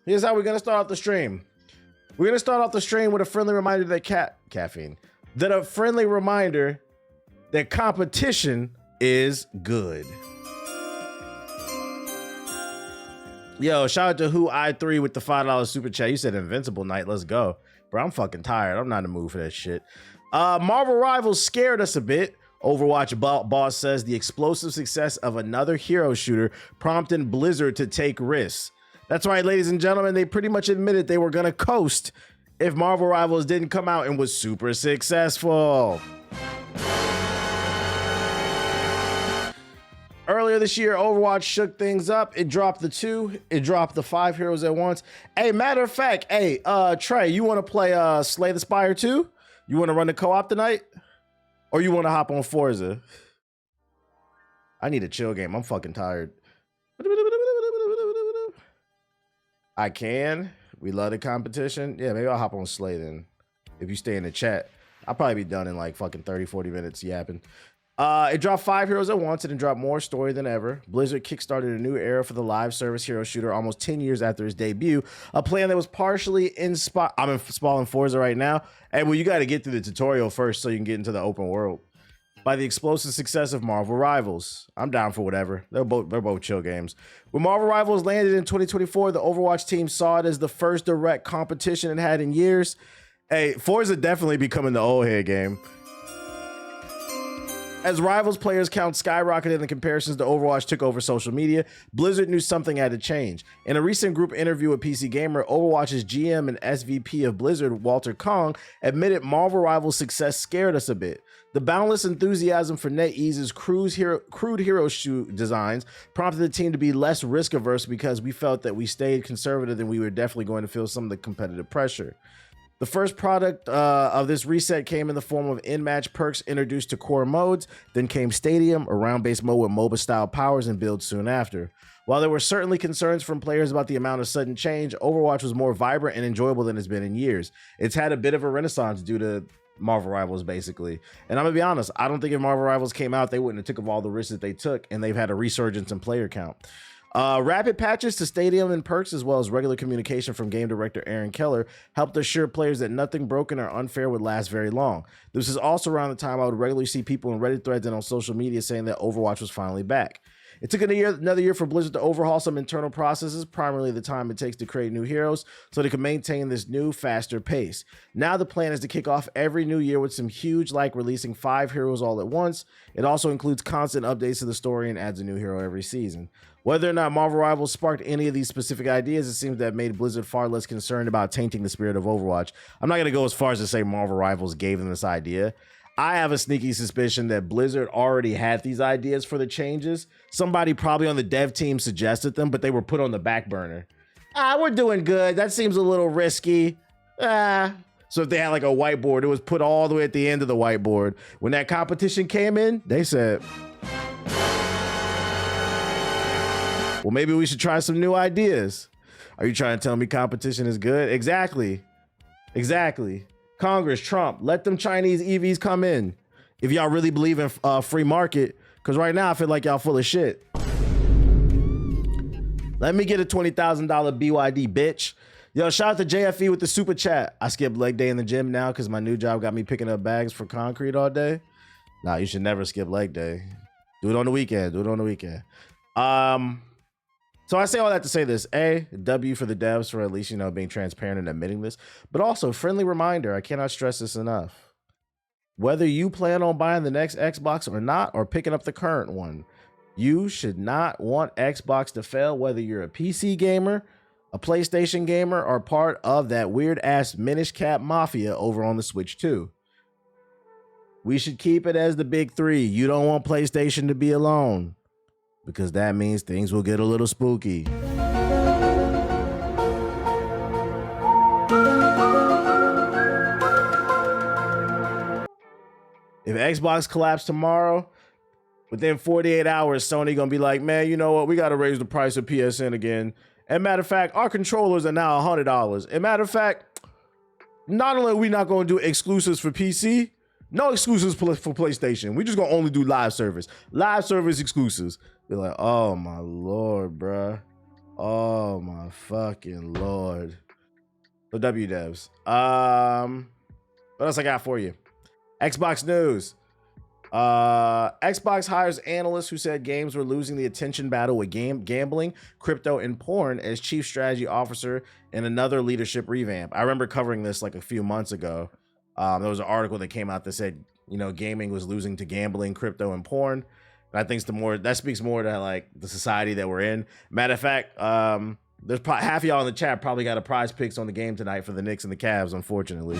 Here's how we're gonna start off the stream. We're gonna start off the stream with a friendly reminder that a friendly reminder that competition is good. Yo, shout out to Who I3 with the $5 super chat. You said Invincible Night. Let's go. Bro, I'm fucking tired. I'm not in the mood for that shit. Marvel Rivals scared us a bit. Overwatch boss says the explosive success of another hero shooter prompted Blizzard to take risks. That's right, ladies and gentlemen. They pretty much admitted they were going to coast if Marvel Rivals didn't come out and was super successful. Earlier this year, Overwatch shook things up. It dropped the 2. It dropped the 5 heroes at once. Hey, matter of fact, hey, Trey, you want to play Slay the Spire 2? You want to run the co-op tonight? Or you want to hop on Forza? I need a chill game. I'm fucking tired. I can. We love the competition. Yeah, maybe I'll hop on Slay then. If you stay in the chat. I'll probably be done in like fucking 30, 40 minutes yapping. It dropped 5 heroes at once and it dropped more story than ever. Blizzard kickstarted a new era for the live service hero shooter almost 10 years after its debut. A plan that was partially inspired. I'm installing Forza right now. Hey, well, you got to get through the tutorial first so you can get into the open world. By the explosive success of Marvel Rivals. I'm down for whatever. They're both chill games. When Marvel Rivals landed in 2024, the Overwatch team saw it as the first direct competition it had in years. Hey, Forza definitely becoming the old head game. As Rivals players count skyrocketed and the comparisons to Overwatch took over social media, Blizzard knew something had to change. In a recent group interview with PC Gamer, Overwatch's GM and SVP of Blizzard, Walter Kong, admitted Marvel Rivals' success scared us a bit. The boundless enthusiasm for NetEase's crude hero shoot designs prompted the team to be less risk-averse because we felt that we stayed conservative and we were definitely going to feel some of the competitive pressure. The first product of this reset came in the form of in-match perks introduced to core modes, then came Stadium, a round-based mode with MOBA-style powers and builds soon after. While there were certainly concerns from players about the amount of sudden change, Overwatch was more vibrant and enjoyable than it's been in years. It's had a bit of a renaissance due to Marvel Rivals, basically. And I'm gonna be honest, I don't think if Marvel Rivals came out, they wouldn't have took of all the risks that they took, and they've had a resurgence in player count. Rapid patches to Stadium and perks, as well as regular communication from game director Aaron Keller, helped assure players that nothing broken or unfair would last very long. This is also around the time I would regularly see people in Reddit threads and on social media saying that Overwatch was finally back. It took another year for Blizzard to overhaul some internal processes, primarily the time it takes to create new heroes, so they can maintain this new, faster pace. Now the plan is to kick off every new year with some huge, like releasing 5 heroes all at once. It also includes constant updates to the story and adds a new hero every season. Whether or not Marvel Rivals sparked any of these specific ideas, it seems to have made Blizzard far less concerned about tainting the spirit of Overwatch. I'm not going to go as far as to say Marvel Rivals gave them this idea. I have a sneaky suspicion that Blizzard already had these ideas for the changes. Somebody probably on the dev team suggested them, but they were put on the back burner. We're doing good. That seems a little risky. So if they had like a whiteboard, it was put all the way at the end of the whiteboard. When that competition came in, they said, well, maybe we should try some new ideas. Are you trying to tell me competition is good? Exactly. Congress, Trump, let them Chinese EVs come in. If y'all really believe in free market, because right now I feel like y'all full of shit. Let me get a $20,000 BYD, bitch. Yo, shout out to JFE with the super chat. I skipped leg day in the gym now because my new job got me picking up bags for concrete all day. Nah, you should never skip leg day. Do it on the weekend. So I say all that to say this. A, W for the devs for at least, being transparent and admitting this. But also, friendly reminder, I cannot stress this enough. Whether you plan on buying the next Xbox or not, or picking up the current one, you should not want Xbox to fail, whether you're a PC gamer, a PlayStation gamer, or part of that weird-ass Minish Cap Mafia over on the Switch 2. We should keep it as the big 3. You don't want PlayStation to be alone, because that means things will get a little spooky. If Xbox collapsed tomorrow, within 48 hours, Sony gonna be like, man, you know what? We gotta raise the price of PSN again. And matter of fact, our controllers are now $100. And matter of fact, not only are we not gonna do exclusives for PC, no exclusives for PlayStation. We just gonna only do live service exclusives. Be like, oh my Lord, bruh. Oh my fucking Lord. So W devs. What else I got for you? Xbox news. Xbox hires analysts who said games were losing the attention battle with gambling, crypto, and porn as chief strategy officer in another leadership revamp. I remember covering this like a few months ago. There was an article that came out that said, gaming was losing to gambling, crypto, and porn. And I think that speaks more to like the society that we're in. Matter of fact, there's probably half of y'all in the chat probably got a prize picks on the game tonight for the Knicks and the Cavs, unfortunately.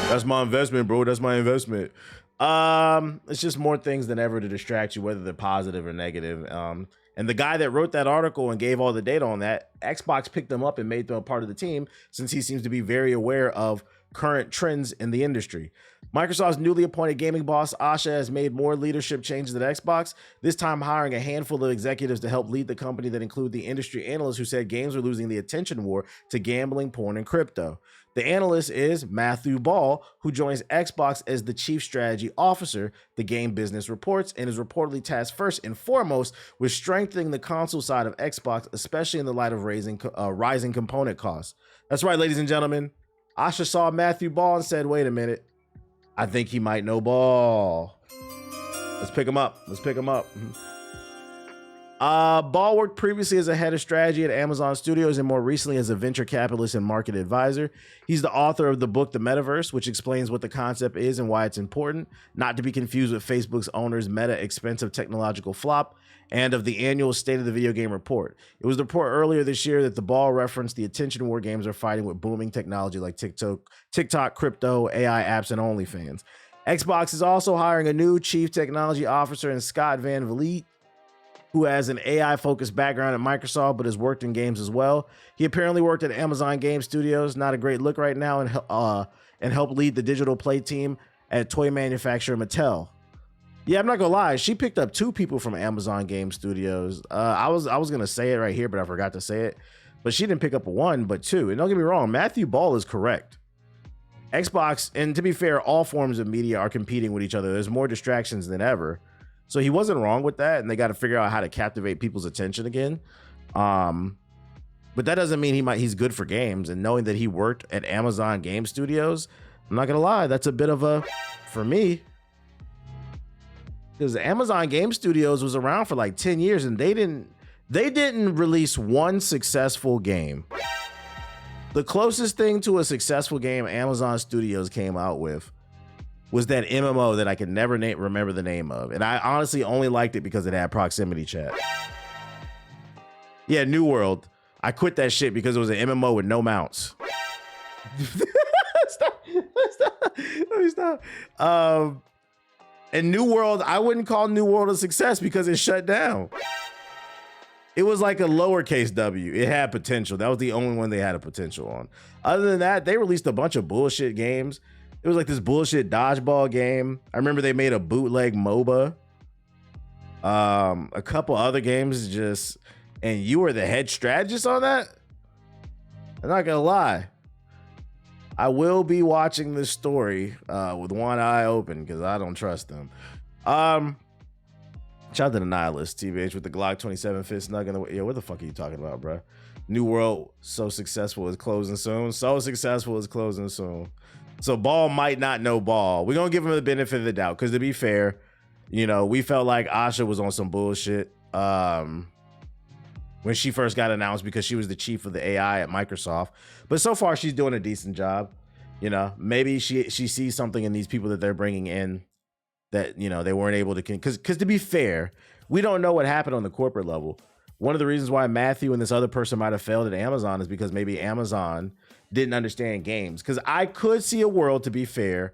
That's my investment, bro. That's my investment. It's just more things than ever to distract you, whether they're positive or negative. And the guy that wrote that article and gave all the data on that, Xbox picked them up and made them a part of the team since he seems to be very aware of current trends in the industry. Microsoft's newly appointed gaming boss, Asha, has made more leadership changes at Xbox, this time hiring a handful of executives to help lead the company that include the industry analysts who said games are losing the attention war to gambling, porn, and crypto. The analyst is Matthew Ball, who joins Xbox as the chief strategy officer, the game business reports, and is reportedly tasked first and foremost with strengthening the console side of Xbox, especially in the light of rising component costs. That's right, ladies and gentlemen. Asha saw Matthew Ball and said, wait a minute, I think he might know ball. Let's pick him up. Ball worked previously as a head of strategy at Amazon Studios and more recently as a venture capitalist and market advisor. He's the author of the book, The Metaverse, which explains what the concept is and why it's important, not to be confused with Facebook's owner's Meta expensive technological flop, and of the annual State of the Video Game report. It was the report earlier this year that the Ball referenced the attention war games are fighting with booming technology like TikTok, crypto, AI apps, and OnlyFans. Xbox is also hiring a new chief technology officer in Scott Van Vliet, who has an AI-focused background at Microsoft, but has worked in games as well. He apparently worked at Amazon Game Studios, not a great look right now, and helped lead the digital play team at toy manufacturer Mattel. Yeah, I'm not gonna lie, she picked up two people from Amazon Game Studios. I was gonna say it right here, but I forgot to say it. But she didn't pick up one, but two. And don't get me wrong, Matthew Ball is correct. Xbox, and to be fair, all forms of media are competing with each other. There's more distractions than ever. So he wasn't wrong with that, and they got to figure out how to captivate people's attention again. But that doesn't mean he's good for games. And knowing that he worked at Amazon Game Studios, I'm not gonna lie, that's a bit of a, for me, because Amazon Game Studios was around for like 10 years, and they didn't release one successful game. The closest thing to a successful game Amazon Studios came out with was that MMO that I could never remember the name of. And I honestly only liked it because it had proximity chat. Yeah, New World. I quit that shit because it was an MMO with no mounts. Stop. And New World, I wouldn't call New World a success because it shut down. It was like a lowercase W. It had potential. That was the only one they had a potential on. Other than that, they released a bunch of bullshit games. It was like this bullshit dodgeball game. I remember they made a bootleg MOBA. A couple other games just, and you were the head strategist on that? I'm not gonna lie. I will be watching this story with one eye open because I don't trust them. Shout out to the Nihilist, TBH, with the Glock 27 fit snug in the way. Yo, what the fuck are you talking about, bro? New World, so successful is closing soon. So successful is closing soon. So Ball might not know ball. We're going to give him the benefit of the doubt because, to be fair, we felt like Asha was on some bullshit when she first got announced because she was the chief of the AI at Microsoft. But so far, she's doing a decent job. Maybe she sees something in these people that they're bringing in that, they weren't able to, because to be fair, we don't know what happened on the corporate level. One of the reasons why Matthew and this other person might have failed at Amazon is because maybe Amazon didn't understand games. Because I could see a world, to be fair,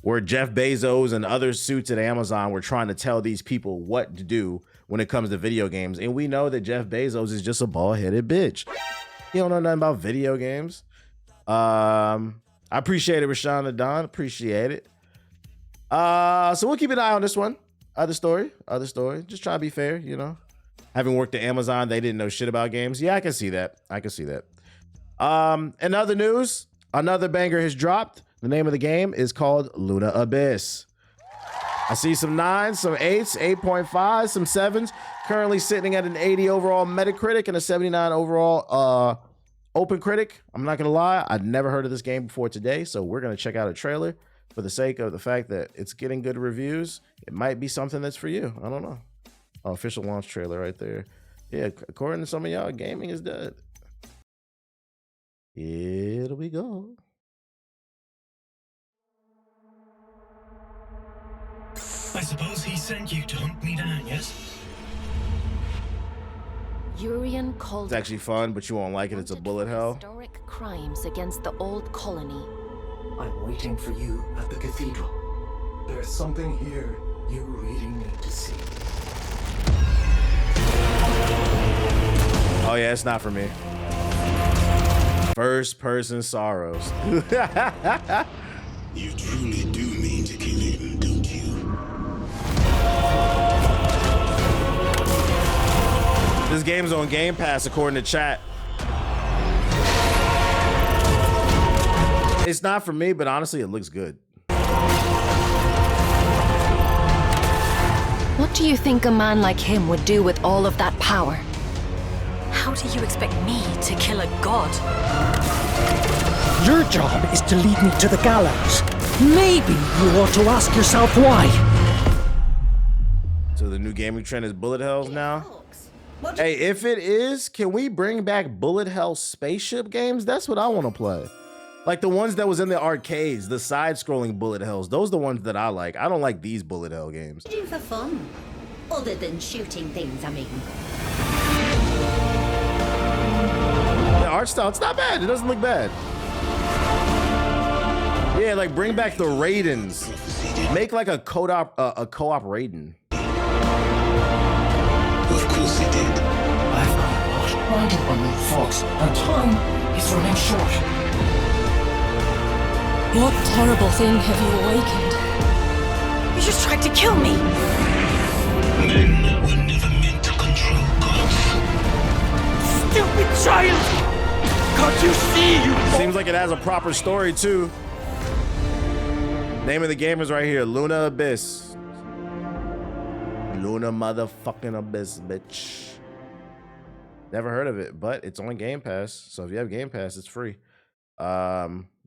where Jeff Bezos and other suits at Amazon were trying to tell these people what to do when it comes to video games. And we know that Jeff Bezos is just a bald-headed bitch. He don't know nothing about video games. I appreciate it, Rashawn Don. Appreciate it. So we'll keep an eye on this one. Other story. Just try to be fair, Having worked at Amazon, they didn't know shit about games. Yeah, I can see that. In other news, another banger has dropped. The name of the game is called Luna Abyss. I see some 9s, some 8s, 8.5, some 7s. Currently sitting at an 80 overall Metacritic and a 79 overall Open Critic. I'm not going to lie, I'd never heard of this game before today, so we're going to check out a trailer for the sake of the fact that it's getting good reviews. It might be something that's for you. I don't know. Oh, official launch trailer right there. Yeah, according to some of y'all, gaming is dead. Here we go. I suppose he sent you to hunt me down, yes? Urian called. It's actually fun, but you won't like it. It's a bullet hell. Historic crimes against the old colony. I'm waiting for you at the cathedral. There's something here you really need to see. Oh yeah, it's not for me. First person sorrows. You truly do mean to kill him, don't you? This game's on Game Pass according to chat. It's not for me, but honestly, it looks good. What do you think a man like him would do with all of that power? How do you expect me to kill a god? Your job is to lead me to the gallows. Maybe you ought to ask yourself why. So the new gaming trend is bullet hells now? Hey, if it is, can we bring back bullet hell spaceship games? That's what I want to play. Like the ones that was in the arcades, the side-scrolling bullet hells. Those are the ones that I like. I don't like these bullet hell games. Do for fun, other than shooting things, I mean. The art style, it's not bad. It doesn't look bad. Yeah, like bring back the Raidens. Make like a co-op Raiden. Of course he did. I've got a lot riding on you folks, and time is running short. What terrible thing have you awakened? You just tried to kill me! Men were never meant to control gods. Stupid child! Can't you see, you? Seems like it has a proper story too. Name of the game is right here, Luna Abyss. Luna motherfucking Abyss, bitch. Never heard of it, but it's on Game Pass. So if you have Game Pass, it's free.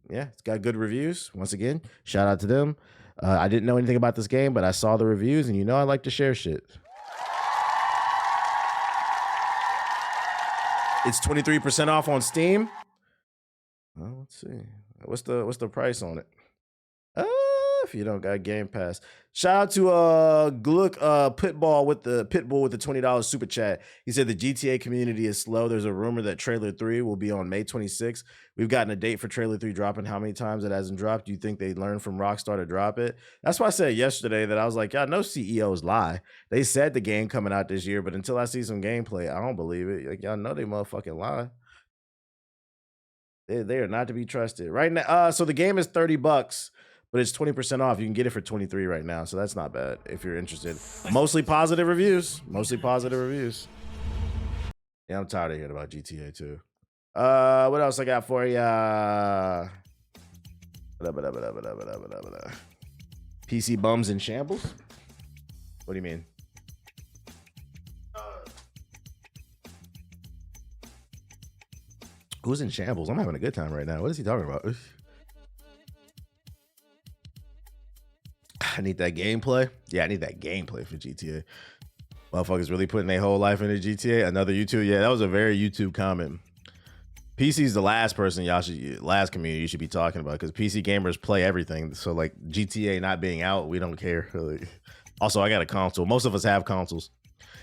Yeah, it's got good reviews. Once again, shout out to them. I didn't know anything about this game, but I saw the reviews, and you know I like to share shit. It's 23% off on Steam. Well, let's see. What's the price on it? If you don't got Game Pass. Shout out to Gluck Pitbull with the $20 super chat. He said the GTA community is slow. There's a rumor that trailer 3 will be on May 26th. We've gotten a date for trailer 3 dropping. How many times it hasn't dropped? Do you think they learned from Rockstar to drop it? That's why I said yesterday that I was like, y'all know CEOs lie. They said the game coming out this year, but until I see some gameplay, I don't believe it. Like, y'all know they motherfucking lie. They are not to be trusted. Right now, so the game is $30. But it's 20% off. You can get it for 23 right now, so that's not bad if you're interested. Mostly positive reviews. Mostly positive reviews. Yeah, I'm tired of hearing about GTA too. What else I got for ya? PC bums in shambles? What do you mean? Who's in shambles? I'm having a good time right now. What is he talking about? I need that gameplay. Yeah, I need that gameplay for GTA. Motherfuckers really putting their whole life into GTA. Another YouTube. Yeah, that was a very YouTube comment. PC's the last person last community you should be talking about, because PC gamers play everything. So like GTA not being out, we don't care. Also, I got a console. Most of us have consoles.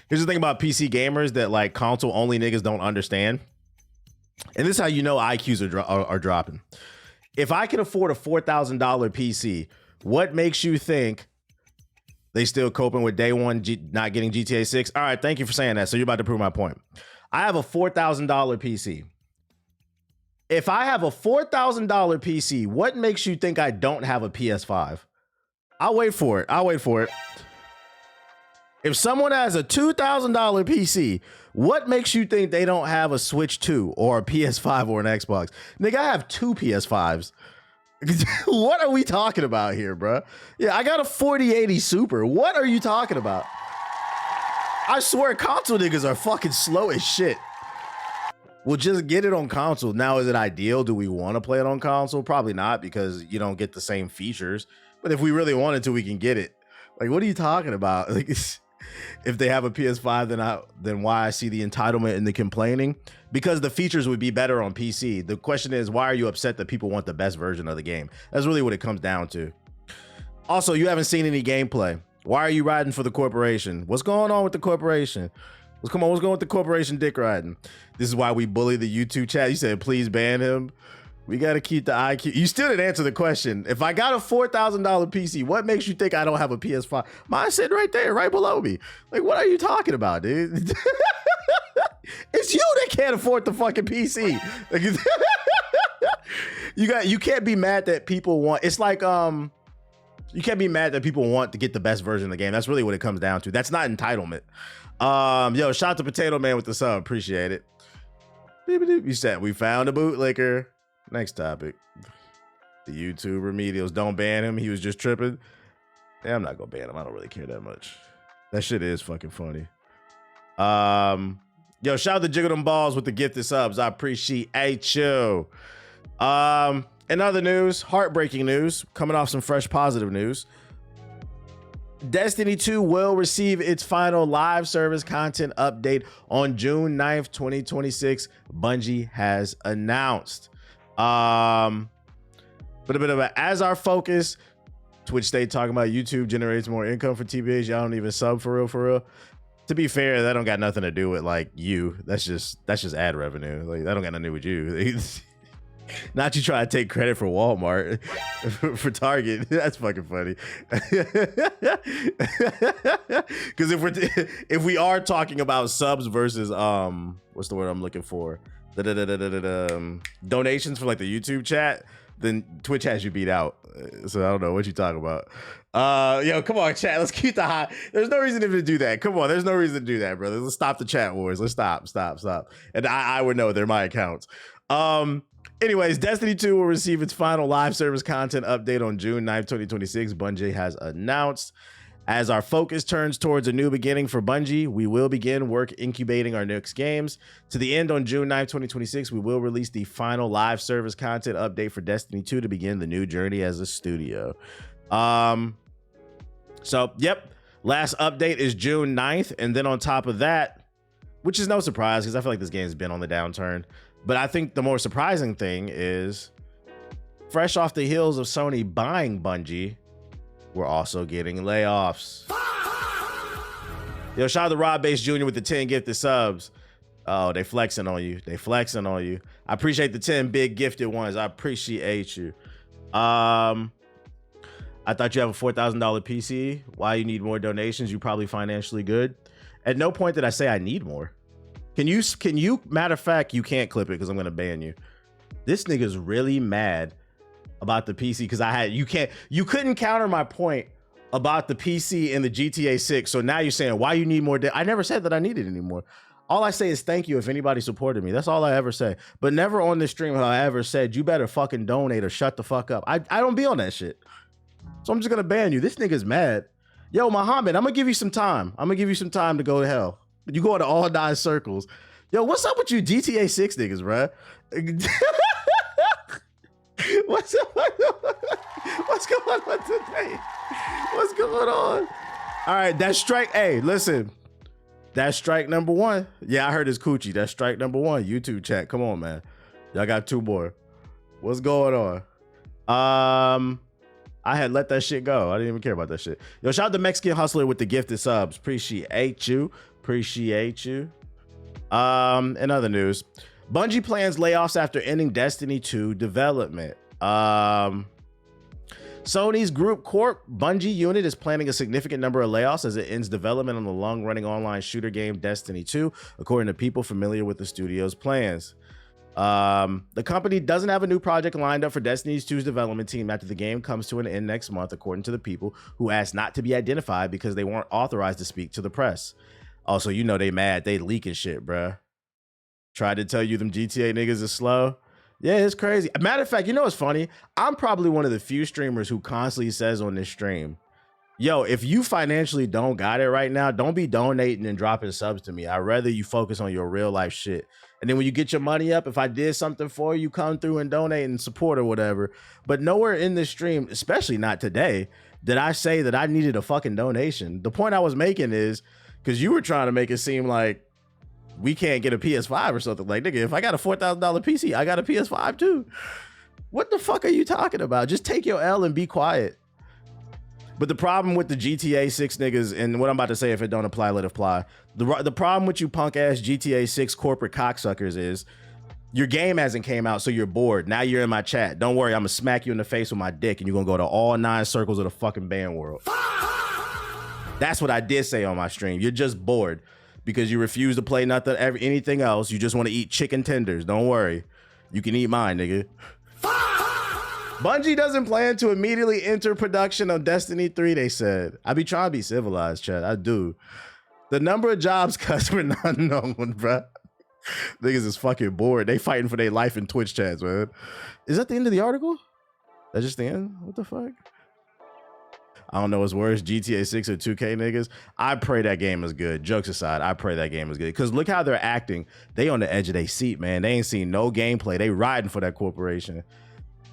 Here's the thing about PC gamers that like console only niggas don't understand. And this is how you know IQs are dropping. If I can afford a $4,000 PC, what makes you think they still coping with day one not getting GTA 6? All right, thank you for saying that. So you're about to prove my point. I have a $4,000 PC. If I have a $4,000 PC, what makes you think I don't have a PS5? I'll wait for it. If someone has a $2,000 PC, what makes you think they don't have a Switch 2 or a PS5 or an Xbox? Nigga, I have two PS5s. What are we talking about here, bro? Yeah, I got a 4080 Super. What are you talking about? I swear console niggas are fucking slow as shit. We'll just get it on console. Now, is it ideal? Do we want to play it on console? Probably not, because you don't get the same features. But if we really wanted to, we can get it. Like, what are you talking about? Like, if they have a PS5, then why I see the entitlement and the complaining? Because the features would be better on PC. The question is, why are you upset that people want the best version of the game? That's really what it comes down to. Also, you haven't seen any gameplay. Why are you riding for the corporation? What's going on with the corporation? What's going on with the corporation dick riding? This is why we bully the YouTube chat. You said, please ban him. We got to keep the IQ. You still didn't answer the question. If I got a $4,000 PC, what makes you think I don't have a PS5? Mine's sitting right there, right below me. Like, what are you talking about, dude? It's you that can't afford the fucking PC. Like, you can't be mad that people want. It's like you can't be mad that people want to get the best version of the game. That's really what it comes down to. That's not entitlement. Yo, shout out to Potato Man with the sub. Appreciate it. You said we found a bootlicker. Next topic. The YouTube remedials. Don't ban him. He was just tripping. Yeah, I'm not gonna ban him. I don't really care that much. That shit is fucking funny. Yo, shout out to Jiggle Them Balls with the gifted subs. I appreciate you. In other news, heartbreaking news, coming off some fresh positive news. Destiny 2 will receive its final live service content update on June 9th, 2026. Bungie has announced. But a bit of a, as our focus, Twitch stayed talking about YouTube generates more income for TBH. Y'all don't even sub for real. To be fair, that don't got nothing to do with like you. That's just ad revenue. Like that don't got nothing to do with you. Not you try to take credit for Walmart for Target. That's fucking funny. Because if we are talking about subs versus what's the word I'm looking for? Donations for like the YouTube chat, then Twitch has you beat out. So I don't know what you talking about. Yo, come on, chat. Let's keep the high. There's no reason to do that. Come on, there's no reason to do that, brother. Let's stop the chat wars. Let's stop. And I would know they're my accounts. Anyways, Destiny 2 will receive its final live service content update on June 9th, 2026. Bungie has announced. As our focus turns towards a new beginning for Bungie, we will begin work incubating our next games. To the end on June 9th, 2026, we will release the final live service content update for Destiny 2 to begin the new journey as a studio. So, yep, last update is June 9th. And then on top of that, which is no surprise because I feel like this game's been on the downturn. But I think the more surprising thing is, fresh off the heels of Sony buying Bungie, we're also getting layoffs. Yo, shout out to Rob Bass Jr. with the 10 gifted subs. Oh, they flexing on you. I appreciate the 10 big gifted ones. I appreciate you. I thought you have a $4,000 PC. Why you need more donations? You probably financially good. At no point did I say I need more. Can you, matter of fact, you can't clip it because I'm going to ban you. This nigga's really mad about the PC because you couldn't counter my point about the PC and the GTA 6. So now you're saying why you need more. I never said that I needed any more. All I say is thank you if anybody supported me. That's all I ever say. But never on this stream have I ever said you better fucking donate or shut the fuck up. I don't be on that shit. So I'm just going to ban you. This nigga's mad. Yo, Muhammad, I'm going to give you some time. To go to hell. You go into all 9 circles. Yo, what's up with you GTA 6 niggas, bruh? What's going on today? What's going on? All right, that's strike. Hey, listen. That's strike number 1. Yeah, I heard it's coochie. That's strike number 1. YouTube chat. Come on, man. Y'all got 2 more. What's going on? I had let that shit go. I didn't even care about that shit. Yo, shout out to Mexican Hustler with the gifted subs. Appreciate you. In other news, Bungie plans layoffs after ending Destiny 2 development. Sony's Group Corp Bungie unit is planning a significant number of layoffs as it ends development on the long-running online shooter game Destiny 2, according to people familiar with the studio's plans. The company doesn't have a new project lined up for Destiny 2's development team after the game comes to an end next month, according to the people who asked not to be identified because they weren't authorized to speak to the press. Also, you know they mad. They leaking shit, bruh. Tried to tell you them GTA niggas is slow. Yeah, it's crazy. Matter of fact, you know what's funny? I'm probably one of the few streamers who constantly says on this stream, yo, if you financially don't got it right now, don't be donating and dropping subs to me. I'd rather you focus on your real life shit. And then when you get your money up, if I did something for you, come through and donate and support or whatever. But nowhere in this stream, especially not today, did I say that I needed a fucking donation. The point I was making is, because you were trying to make it seem like we can't get a PS5 or something. Like, nigga, if I got a $4,000 PC, I got a PS5 too. What the fuck are you talking about? Just take your L and be quiet. But the problem with the GTA 6 niggas, and what I'm about to say, if it don't apply, let it apply. The problem with you punk ass GTA 6 corporate cocksuckers is your game hasn't came out, so you're bored. Now you're in my chat. Don't worry, I'm gonna smack you in the face with my dick, and you're gonna go to all 9 circles of the fucking band world. That's what I did say on my stream. You're just bored because you refuse to play anything else. You just want to eat chicken tenders. Don't worry, you can eat mine, nigga. Bungie doesn't plan to immediately enter production on Destiny 3, they said. I be trying to be civilized, Chad. I do. The number of jobs cuts were not known, bruh. Niggas is fucking bored. They fighting for their life in Twitch chats, man. Is that the end of the article? That's just the end? What the fuck? I don't know what's worse, GTA 6 or 2K niggas. I pray that game is good. Jokes aside, I pray that game is good. Because look how they're acting. They on the edge of their seat, man. They ain't seen no gameplay. They riding for that corporation.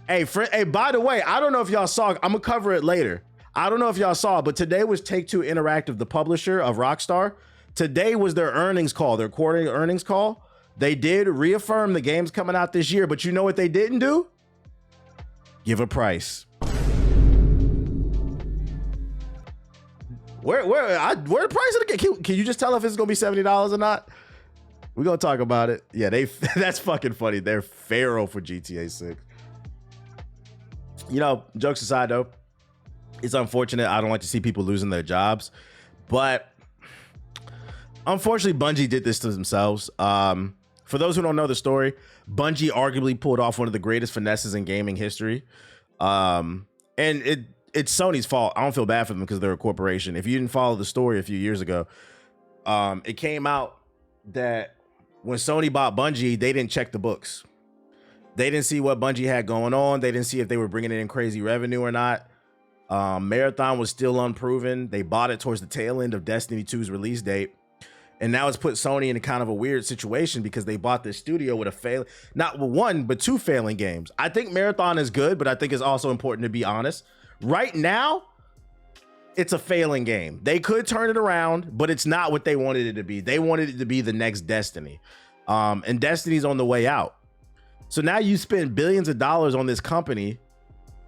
Hey, by the way, I don't know if y'all saw, I'm gonna cover it later. I don't know if y'all saw, but today was Take-Two Interactive, the publisher of Rockstar. Today was their earnings call, their quarterly earnings call. They did reaffirm the game's coming out this year, but you know what they didn't do? Give a price. Where the price of the game? Can you just tell if it's gonna be $70 or not? We're gonna talk about it. Yeah, that's fucking funny. They're feral for GTA 6. You know, jokes aside though, it's unfortunate. I don't like to see people losing their jobs, but unfortunately, Bungie did this to themselves. For those who don't know the story, Bungie arguably pulled off one of the greatest finesses in gaming history. And it's Sony's fault. I don't feel bad for them because they're a corporation. If you didn't follow the story a few years ago, it came out that when Sony bought Bungie, they didn't check the books. They didn't see what Bungie had going on. They didn't see if they were bringing in crazy revenue or not. Marathon was still unproven. They bought it towards the tail end of Destiny 2's release date. And now it's put Sony in a kind of a weird situation because they bought this studio with not one, but 2 failing games. I think Marathon is good, but I think it's also important to be honest. Right now, it's a failing game. They could turn it around, but it's not what they wanted it to be. They wanted it to be the next Destiny. And Destiny's on the way out. So now you spend billions of dollars on this company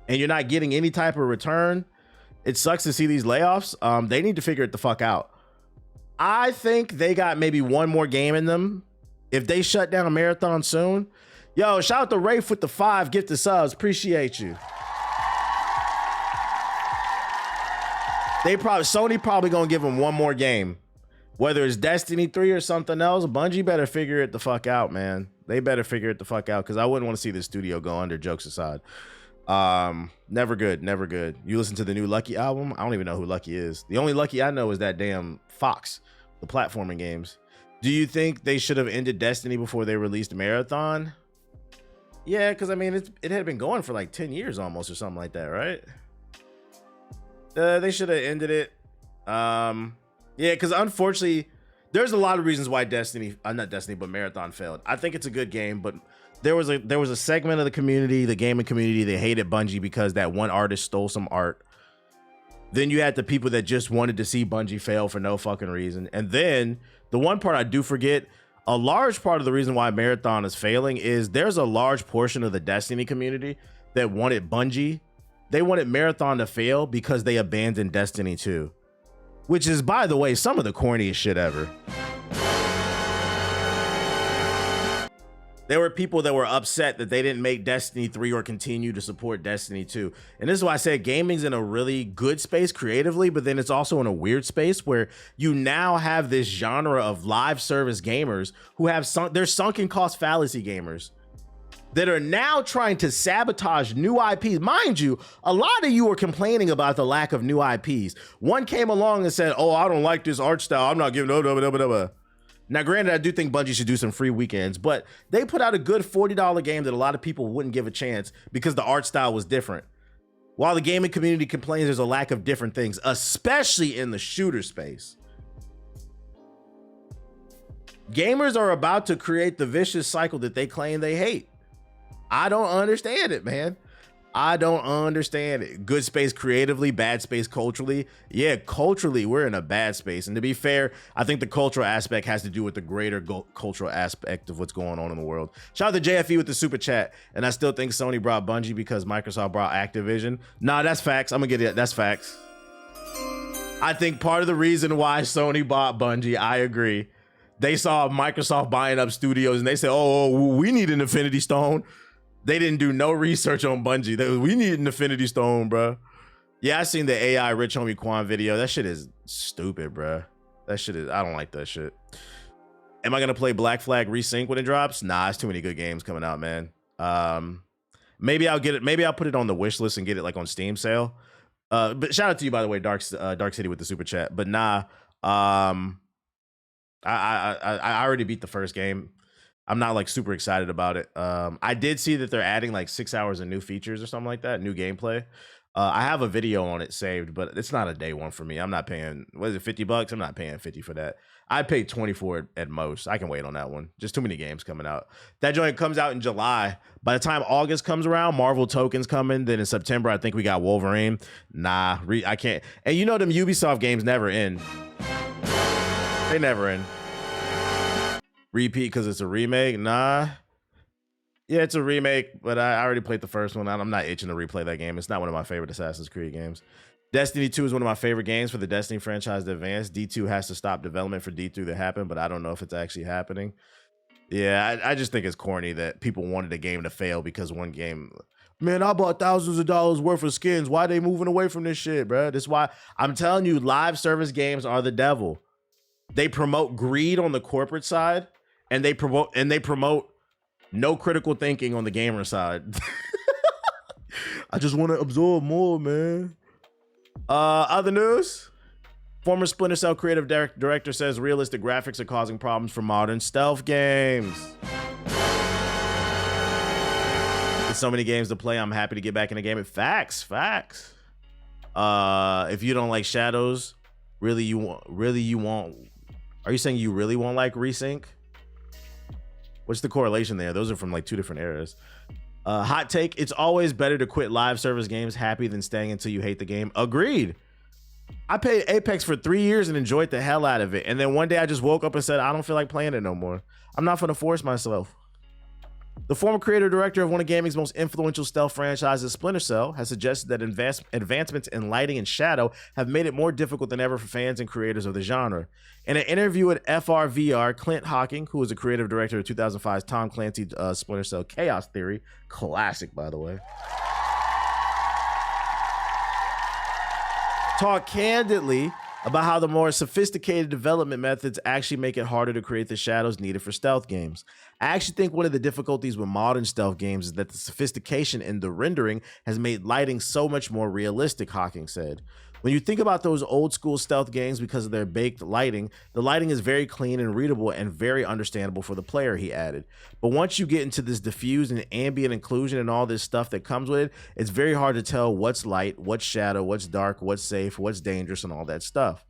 and you're not getting any type of return. It sucks to see these layoffs. They need to figure it the fuck out. I think they got maybe one more game in them. If they shut down a Marathon soon, yo, shout out to Rafe with the 5 gifted subs. Appreciate you. Sony probably gonna give them one more game. Whether it's Destiny 3 or something else, Bungie better figure it the fuck out, man. They better figure it the fuck out because I wouldn't want to see the studio go under, jokes aside. Never good, never good. You listen to the new Lucky album? I don't even know who Lucky is. The only Lucky I know is that damn Fox, the platforming games. Do you think they should have ended Destiny before they released Marathon? Yeah, because I mean, it had been going for like 10 years almost or something like that, right? They should have ended it. Yeah, because unfortunately, there's a lot of reasons why Marathon failed. I think it's a good game, but there was a segment of the community, the gaming community, that hated Bungie because that one artist stole some art. Then you had the people that just wanted to see Bungie fail for no fucking reason. And then the one part I do forget, a large part of the reason why Marathon is failing is there's a large portion of the Destiny community that wanted Bungie. They wanted Marathon to fail because they abandoned Destiny 2. Which is, by the way, some of the corniest shit ever. There were people that were upset that they didn't make Destiny 3 or continue to support Destiny 2. And this is why I said gaming's in a really good space creatively, but then it's also in a weird space where you now have this genre of live service gamers who have they're sunken cost fallacy gamers that are now trying to sabotage new IPs. Mind you, a lot of you are complaining about the lack of new IPs. One came along and said, oh, I don't like this art style. I'm not giving no. Now, granted, I do think Bungie should do some free weekends, but they put out a good $40 game that a lot of people wouldn't give a chance because the art style was different. While the gaming community complains there's a lack of different things, especially in the shooter space. Gamers are about to create the vicious cycle that they claim they hate. I don't understand it, man. I don't understand it. Good space creatively, bad space culturally. Yeah, culturally, we're in a bad space. And to be fair, I think the cultural aspect has to do with the greater cultural aspect of what's going on in the world. Shout out to JFE with the super chat. And I still think Sony brought Bungie because Microsoft brought Activision. Nah, that's facts. I'm gonna get it. That's facts. I think part of the reason why Sony bought Bungie, I agree. They saw Microsoft buying up studios and they said, oh, we need an Infinity Stone. They didn't do no research on Bungie. We need an Infinity Stone, bro. Yeah, I seen the AI Rich Homie Quan video. That shit is stupid, bro. That shit is, I don't like that shit. Am I gonna play Black Flag Resync when it drops? Nah, it's too many good games coming out, man. Maybe I'll get it. Maybe I'll put it on the wish list and get it like on Steam sale. But shout out to you, by the way, Dark City with the super chat. But nah, I already beat the first game. I'm not like super excited about it. I did see that they're adding like 6 hours of new features or something like that, new gameplay. I have a video on it saved, but it's not a day one for me. I'm not paying, what is it, $50? I'm not paying 50 for that. I paid 20 for it at most. I can wait on that one. Just too many games coming out. That joint comes out in July. By the time August comes around, Marvel Tokens coming. Then in September, I think we got Wolverine. Nah, I can't. And you know them Ubisoft games never end. They never end. Repeat because it's a remake? Nah. Yeah, it's a remake, but I already played the first one. I'm not itching to replay that game. It's not one of my favorite Assassin's Creed games. Destiny 2 is one of my favorite games for the Destiny franchise to advance. D2 has to stop development for D3 to happen, but I don't know if it's actually happening. Yeah, I just think it's corny that people wanted a game to fail because one game... Man, I bought thousands of dollars worth of skins. Why are they moving away from this shit, bro? That's why I'm telling you, live service games are the devil. They promote greed on the corporate side, and they promote no critical thinking on the gamer side. I just want to absorb more, man. Other news. Former Splinter Cell creative director says realistic graphics are causing problems for modern stealth games. There's so many games to play. I'm happy to get back in the game. Facts. If you don't like shadows, are you saying you really won't like Resync? What's the correlation there? Those are from like two different eras. Hot take, it's always better to quit live service games happy than staying until you hate the game. Agreed. I played Apex for 3 years and enjoyed the hell out of it. And then one day I just woke up and said, I don't feel like playing it no more. I'm not gonna force myself. The former creator director of one of gaming's most influential stealth franchises, Splinter Cell, has suggested that advancements in lighting and shadow have made it more difficult than ever for fans and creators of the genre. In an interview with FRVR, Clint Hocking, who was the creative director of 2005's Tom Clancy Splinter Cell Chaos Theory, classic by the way, talked candidly about how the more sophisticated development methods actually make it harder to create the shadows needed for stealth games. I actually think one of the difficulties with modern stealth games is that the sophistication in the rendering has made lighting so much more realistic, Hawking said. When you think about those old school stealth games because of their baked lighting, the lighting is very clean and readable and very understandable for the player, he added. But once you get into this diffuse and ambient inclusion and all this stuff that comes with it, it's very hard to tell what's light, what's shadow, what's dark, what's safe, what's dangerous, and all that stuff.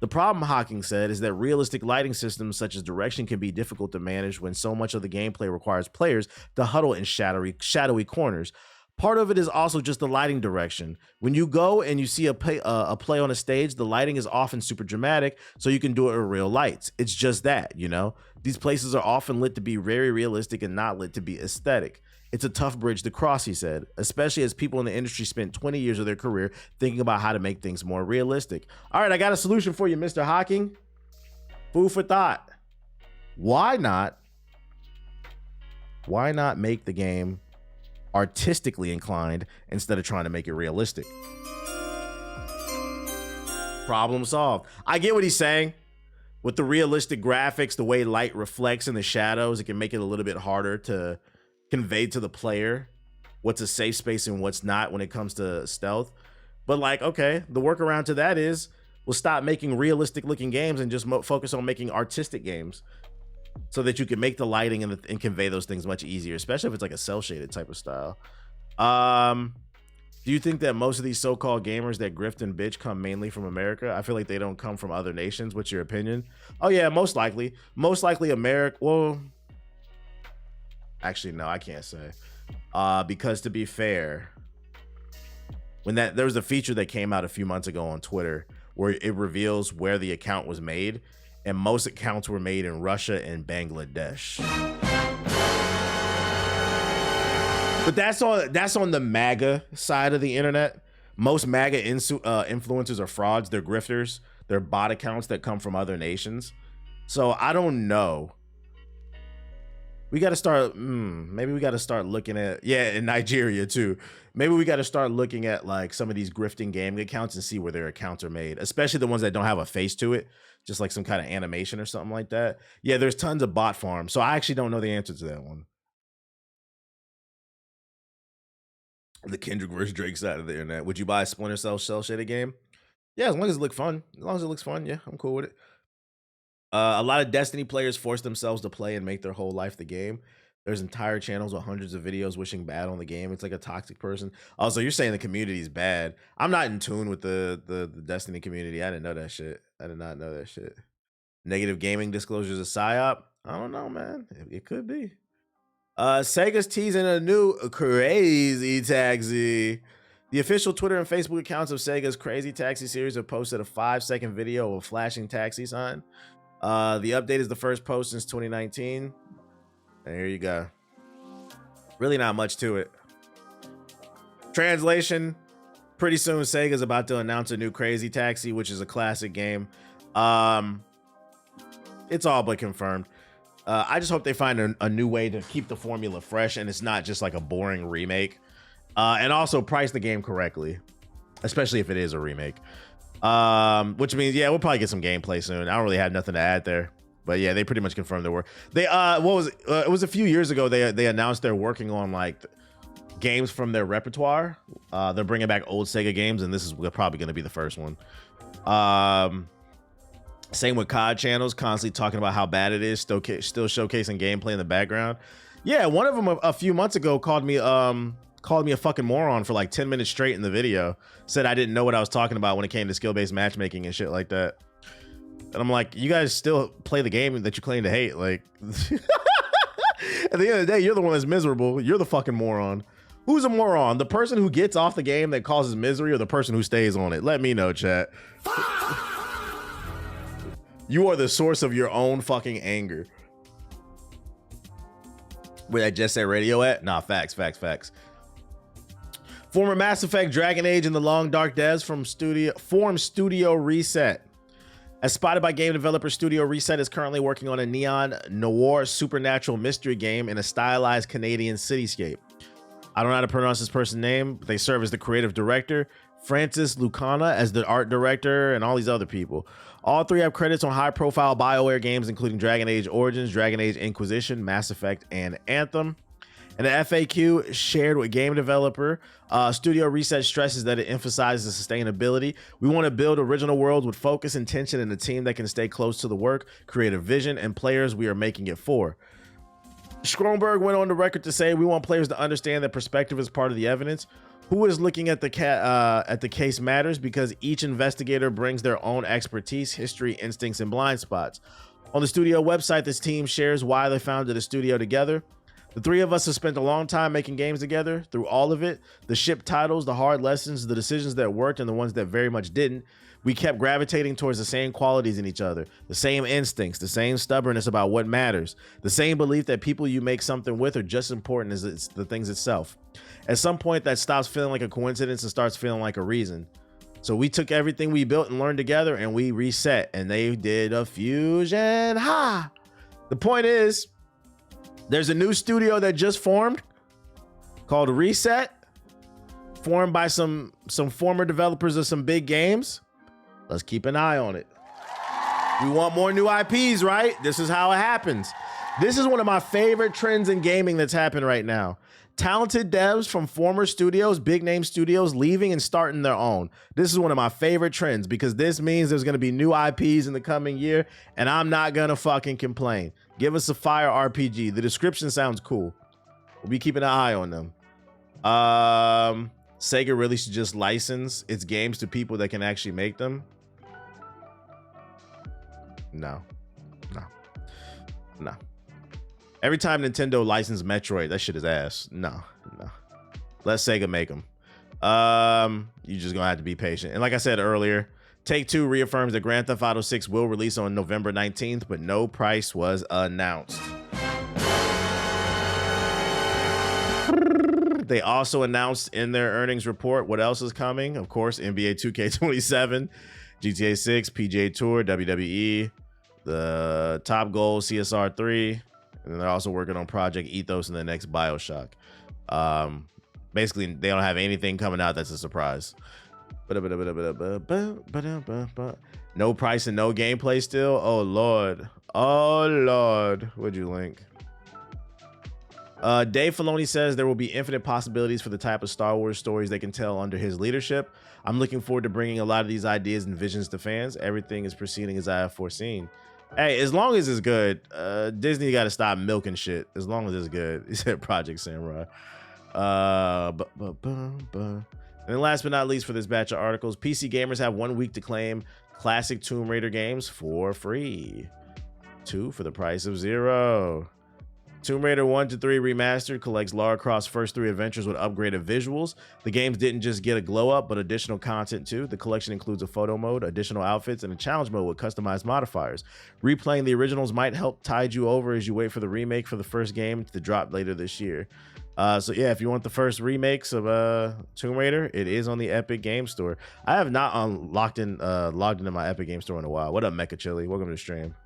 The problem, Hawking said, is that realistic lighting systems such as direction can be difficult to manage when so much of the gameplay requires players to huddle in shadowy corners. Part of it is also just the lighting direction. When you go and you see a play on a stage, the lighting is often super dramatic, so you can do it with real lights. It's just that, you know? These places are often lit to be very realistic and not lit to be aesthetic. It's a tough bridge to cross, he said, especially as people in the industry spent 20 years of their career thinking about how to make things more realistic. All right, I got a solution for you, Mr. Hawking. Food for thought. Why not make the game artistically inclined instead of trying to make it realistic? Problem solved. I get what he's saying. With the realistic graphics, the way light reflects in the shadows, it can make it a little bit harder to convey to the player what's a safe space and what's not when it comes to stealth. But like, okay, the workaround to that is will stop making realistic looking games and just focus on making artistic games, so that you can make the lighting and convey those things much easier, especially if it's like a cell shaded type of style. Do you think that most of these so-called gamers that grift and bitch come mainly from America? I feel like they don't come from other nations. What's your opinion? Oh yeah, most likely America. Well, actually, no, I can't say. Because to be fair, when there was a feature that came out a few months ago on Twitter where it reveals where the account was made, and most accounts were made in Russia and Bangladesh. But that's on the MAGA side of the internet. Most MAGA influencers are frauds. They're grifters. They're bot accounts that come from other nations. So I don't know. We got to start, maybe we got to start looking at, in Nigeria too. Maybe we got to start looking at like some of these grifting gaming accounts and see where their accounts are made, especially the ones that don't have a face to it, just like some kind of animation or something like that. Yeah, there's tons of bot farms. So I actually don't know the answer to that one. The Kendrick versus Drake side of the internet. Would you buy a Splinter Cell shaded game? Yeah, as long as it looks fun. As long as it looks fun, yeah, I'm cool with it. A lot of Destiny players force themselves to play and make their whole life the game. There's entire channels with hundreds of videos wishing bad on the game. It's like a toxic person. Also, you're saying the community is bad. I'm not in tune with the Destiny community. I didn't know that shit. I did not know that shit. Negative gaming disclosures a psyop? I don't know, man. It could be. Sega's teasing a new Crazy Taxi. The official Twitter and Facebook accounts of Sega's Crazy Taxi series have posted a 5-second video of a flashing taxi sign. The update is the first post since 2019. And here you go. Really not much to it. Translation. Pretty soon Sega's about to announce a new Crazy Taxi, which is a classic game. It's all but confirmed. I just hope they find a new way to keep the formula fresh and it's not just like a boring remake. And also price the game correctly, especially if it is a remake. Which means, yeah, we'll probably get some gameplay soon. I don't really have nothing to add there. But yeah, they pretty much confirmed their work. They it was a few years ago they announced they're working on like games from their repertoire. They're bringing back old Sega games, and this is probably going to be the first one. Same with COD channels, constantly talking about how bad it is, still showcasing gameplay in the background. Yeah, one of them a few months ago called me a fucking moron for like 10 minutes straight in the video. Said I didn't know what I was talking about when it came to skill-based matchmaking and shit like that. And I'm like, you guys still play the game that you claim to hate. Like, at the end of the day, you're the one that's miserable. You're the fucking moron. Who's a moron? The person who gets off the game that causes misery or the person who stays on it? Let me know, chat. You are the source of your own fucking anger. Where that Jet Set Radio at? Nah, facts. Former Mass Effect, Dragon Age, and the Long Dark devs form Studio Reset. As spotted by game developer Studio Reset is currently working on a neon noir supernatural mystery game in a stylized Canadian cityscape. I don't know how to pronounce this person's name, but they serve as the creative director, Francis Lucana as the art director, and all these other people. All three have credits on high-profile BioWare games, including Dragon Age Origins, Dragon Age Inquisition, Mass Effect, and Anthem. In the FAQ shared with game developer, Studio Reset stresses that it emphasizes sustainability. We want to build original worlds with focus, intention, and a team that can stay close to the work, create a vision, and players we are making it for. Schronberg went on the record to say, we want players to understand that perspective is part of the evidence. Who is looking at the case matters because each investigator brings their own expertise, history, instincts, and blind spots. On the studio website, this team shares why they founded a studio together. The three of us have spent a long time making games together. Through all of it, the ship titles, the hard lessons, the decisions that worked, and the ones that very much didn't, we kept gravitating towards the same qualities in each other, the same instincts, the same stubbornness about what matters, the same belief that people you make something with are just as important as the things itself. At some point, that stops feeling like a coincidence and starts feeling like a reason. So we took everything we built and learned together and we reset, and they did a fusion. Ha! The point is, there's a new studio that just formed called Reset, formed by some former developers of some big games. Let's keep an eye on it. We want more new IPs, right? This is how it happens. This is one of my favorite trends in gaming that's happened right now. Talented devs from former studios, big name studios, leaving and starting their own. This is one of my favorite trends because this means there's going to be new IPs in the coming year, and I'm not going to fucking complain. Give us a fire RPG. The description sounds cool. We'll be keeping an eye on them. Sega really should just license its games to people that can actually make them. No. Every time Nintendo licensed Metroid, that shit is ass. No. Let Sega make them. You just gonna have to be patient. And like I said earlier, Take-Two reaffirms that Grand Theft Auto 6 will release on November 19th, but no price was announced. They also announced in their earnings report what else is coming. Of course, NBA 2K27, GTA 6, PGA Tour, WWE, the Top Goal, CSR 3, and they're also working on Project Ethos and the next BioShock. Basically, they don't have anything coming out that's a surprise. No price and no gameplay still? Oh, Lord. What'd you link? Dave Filoni says there will be infinite possibilities for the type of Star Wars stories they can tell under his leadership. I'm looking forward to bringing a lot of these ideas and visions to fans. Everything is proceeding as I have foreseen. Hey, as long as it's good, Disney got to stop milking shit. As long as it's good. He said Project Samurai. And then last but not least for this batch of articles, PC gamers have 1 week to claim classic Tomb Raider games for free. 2 for the price of 0. Tomb Raider 1 to 3 Remastered collects Lara Croft's first 3 adventures with upgraded visuals. The games didn't just get a glow up, but additional content too. The collection includes a photo mode, additional outfits, and a challenge mode with customized modifiers. Replaying the originals might help tide you over as you wait for the remake for the first game to drop later this year. So yeah, if you want the first remakes of Tomb Raider, it is on the Epic Game Store. I have not logged into my Epic Game Store in a while. What up, Mecha Chili? Welcome to the stream.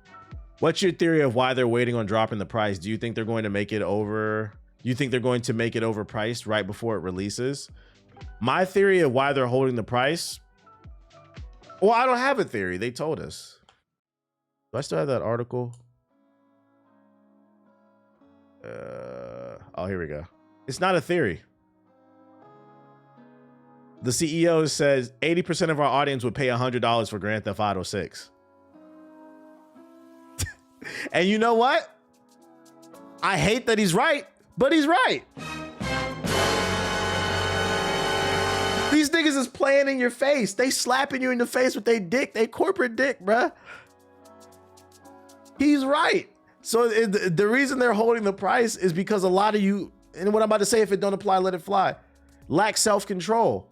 What's your theory of why they're waiting on dropping the price? Do you think they're going to make it over? You think they're going to make it overpriced right before it releases? My theory of why they're holding the price. Well, I don't have a theory. They told us. Do I still have that article? Oh, here we go. It's not a theory. The CEO says 80% of our audience would pay $100 for Grand Theft Auto 6. And you know what? I hate that he's right, but he's right. These niggas is playing in your face. They slapping you in the face with their dick, they corporate dick, bruh. He's right. So the reason they're holding the price is because a lot of you, and what I'm about to say, if it don't apply, let it fly, lack self-control.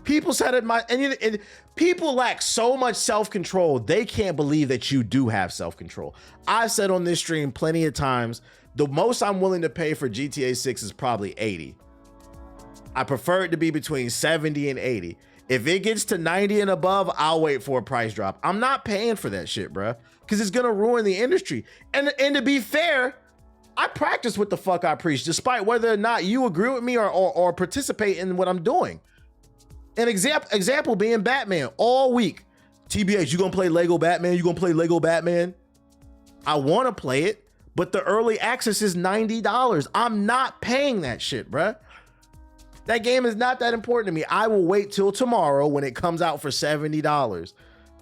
People said it, and people lack so much self-control, they can't believe that you do have self-control. I've said on this stream plenty of times, the most I'm willing to pay for GTA 6 is probably 80. I prefer it to be between 70 and 80. If it gets to 90 and above, I'll wait for a price drop. I'm not paying for that shit, bruh, because it's gonna ruin the industry. And to be fair, I practice what the fuck I preach, despite whether or not you agree with me or participate in what I'm doing. An example being Batman. All week, TBH, you gonna play Lego Batman? You gonna play Lego Batman? I wanna play it, but the early access is $90. I'm not paying that shit, bruh. That game is not that important to me. I will wait till tomorrow when it comes out for $70.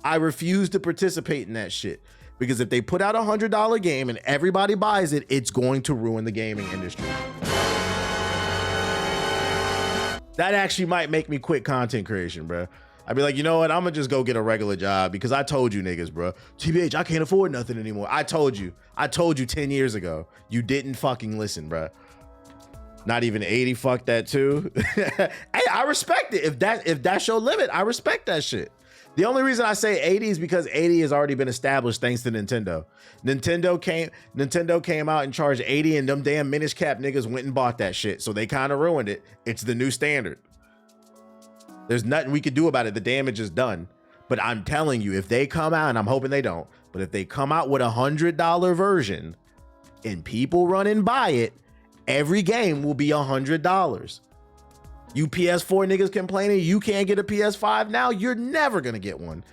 I refuse to participate in that shit. Because if they put out a $100 game and everybody buys it, it's going to ruin the gaming industry. That actually might make me quit content creation, bro. I'd be like, you know what? I'm gonna just go get a regular job because I told you niggas, bro. TBH, I can't afford nothing anymore. I told you 10 years ago. You didn't fucking listen, bro. Not even 80, fuck that too. Hey, I respect it. If that's your limit, I respect that shit. The only reason I say 80 is because 80 has already been established thanks to Nintendo. Nintendo came out and charged 80 and them damn Minish Cap niggas went and bought that shit. So they kind of ruined it. It's the new standard. There's nothing we could do about it. The damage is done. But I'm telling you, if they come out, and I'm hoping they don't, but if they come out with $100 version and people run and buy it, every game will be $100. You PS4 niggas complaining you can't get a PS5 now, you're never gonna get one.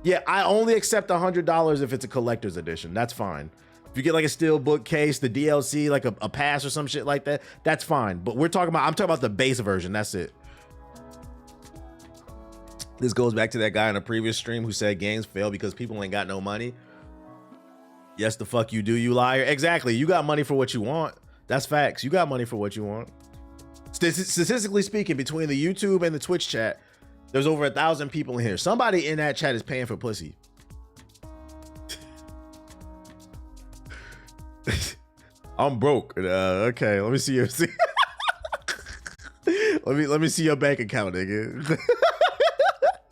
Yeah, I only accept $100 if it's a collector's edition. That's fine. If you get like a steel bookcase, the DLC, like a pass or some shit like that, that's fine. But I'm talking about the base version. That's it. This goes back to that guy in a previous stream who said games fail because people ain't got no money. Yes, the fuck you do, you liar. Exactly. You got money for what you want. That's facts. You got money for what you want. Statistically speaking, between the YouTube and the Twitch chat, there's over 1,000 people in here. Somebody in that chat is paying for pussy. I'm broke. Okay, let me see your let me see your bank account, nigga.